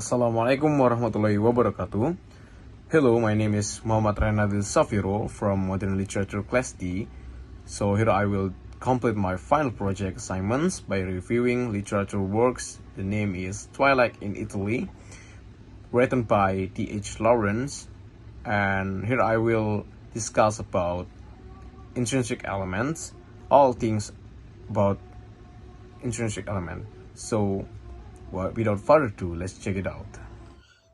Assalamualaikum warahmatullahi wabarakatuh. Hello, my name is Raynaldhil Xaviero from Modern Literature Class D. So here I will complete my final project assignments by reviewing literature works. The name is Twilight in Italy, written by T.H. Lawrence. And here I will discuss about intrinsic elements, all things about intrinsic element. So without further ado, let's check it out.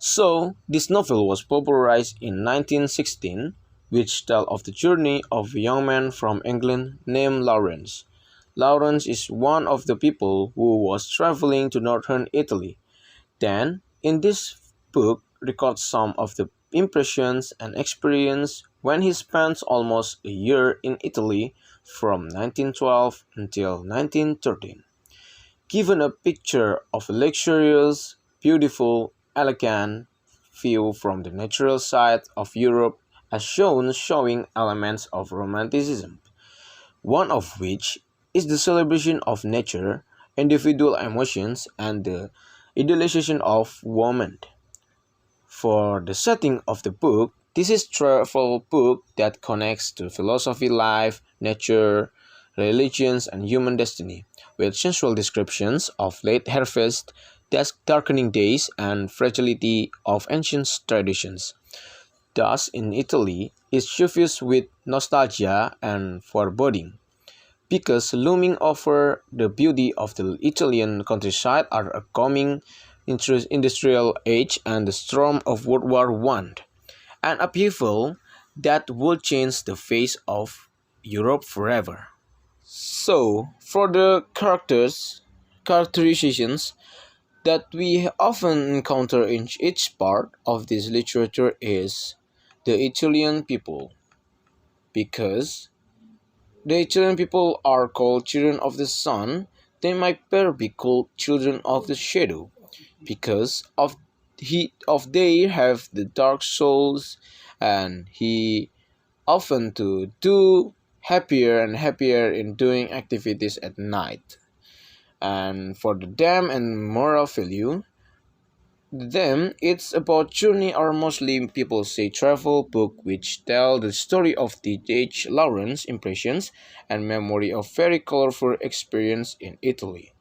So, this novel was popularized in 1916, which tells of the journey of a young man from England named Lawrence. Lawrence is one of the people who was traveling to northern Italy. Then, in this book, records some of the impressions and experience when he spent almost a year in Italy from 1912 until 1913. Given a picture of a luxurious, beautiful, elegant view from the natural side of Europe as shown showing elements of Romanticism, one of which is the celebration of nature, individual emotions, and the idealization of woman. For the setting of the book, this is a travel book that connects to philosophy, life, nature, religions, and human destiny, with sensual descriptions of late harvest, darkening days, and fragility of ancient traditions. Thus, in Italy, is suffused with nostalgia and foreboding, because looming over the beauty of the Italian countryside are a coming industrial age and the storm of World War I, an upheaval that would change the face of Europe forever. So, for the characterizations that we often encounter in each part of this literature is the Italian people, because the Italian people are called children of the sun. They might better be called children of the shadow, because they have the dark souls, and he often to do happier and happier in doing activities at night. And for the them and moral value, them it's about journey, or mostly people say travel book, which tell the story of T.H. Lawrence impressions and memory of very colorful experience in Italy.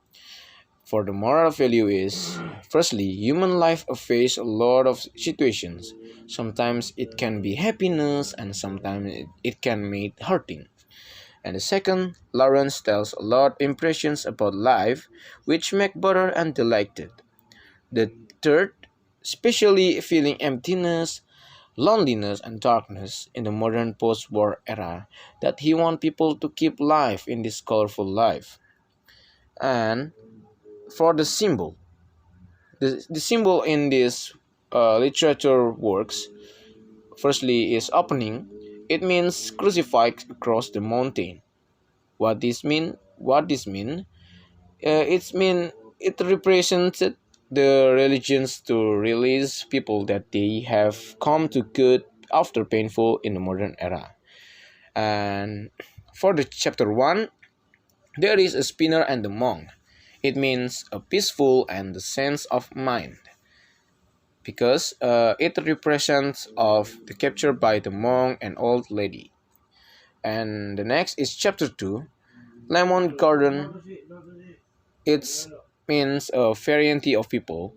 For the moral value is, firstly, human life faces a lot of situations. Sometimes it can be happiness, and sometimes it can make hurting. And the second, Lawrence tells a lot impressions about life, which make better and delighted. The third, especially feeling emptiness, loneliness, and darkness in the modern post-war era, that he wants people to keep life in this colorful life. And for the symbol, the symbol in this literature works, firstly is opening. It means crucified across the mountain. What this mean? It represented the religions to release people that they have come to good after painful in the modern era. And for the chapter 1, there is a spinner and the monk. It means a peaceful and the sense of mind, because it represents of the capture by the monk and old lady. And the next is chapter 2, Lemon Garden. It means a variety of people.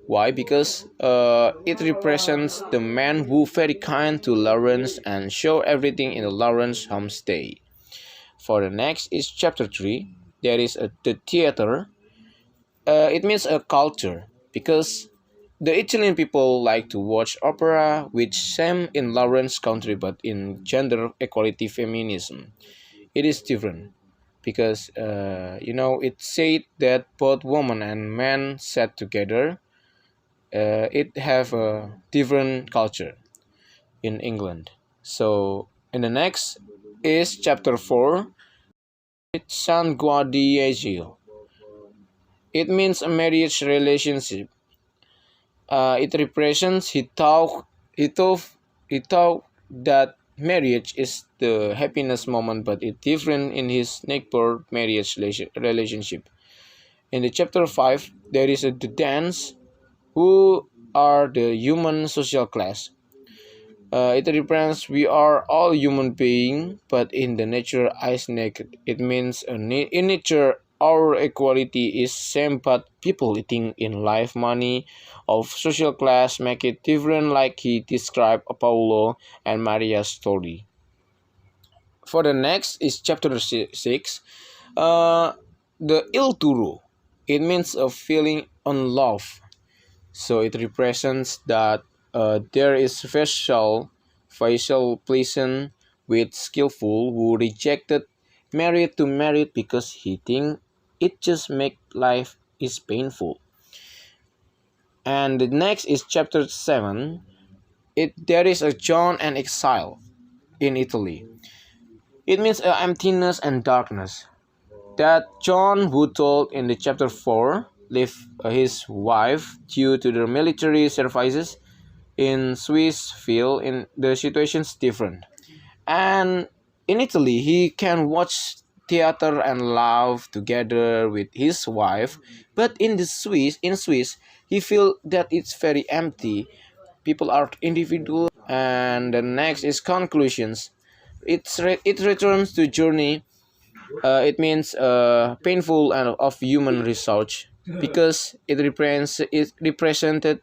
Why? Because it represents the man who very kind to Lawrence and show everything in the Lawrence homestay. For the next is chapter 3. There is the theater. It means a culture, because the Italian people like to watch opera, which same in Lawrence country, but in gender equality feminism, it is different, because it said that both woman and man sat together. It have a different culture in England. So in the next is chapter 4. It's San Guadiagio. It means a marriage relationship. It represents he thought that marriage is the happiness moment, but it's different in his neighbor marriage relationship. In the chapter 5, there is the dance, who are the human social class. It represents we are all human beings, but in the nature is naked. It means in nature our equality is same, but people eating in life money of social class make it different, like he described Paulo and Maria's story. For the next is chapter 6, uh, the il turu. It means a feeling unloved. So it represents that there is facial pleasant with skillful who rejected married to married because he think it just make life is painful. And the next is chapter 7. There is a John and exile in Italy. It means emptiness and darkness. That John, who told in the chapter 4, left his wife due to the military services in Swiss feel in the situation's different. And in Italy, he can watch theater and laugh together with his wife, but in Swiss, he feel that it's very empty. People are individual, and the next is conclusions. It returns to journey. It means painful and of human research because it represented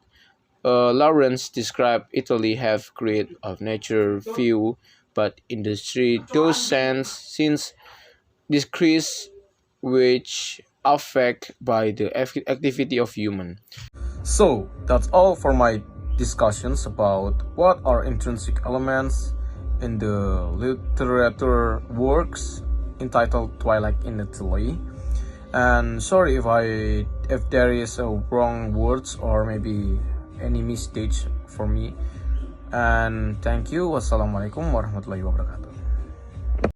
Lawrence described Italy have created of nature view, but in the street those sense since decrease which affect by the activity of human. So that's all for my discussions about what are intrinsic elements in the literature works entitled Twilight in Italy. And sorry if there is a wrong words or maybe any mistakes for me. And thank you. Wassalamualaikum warahmatullahi wabarakatuh.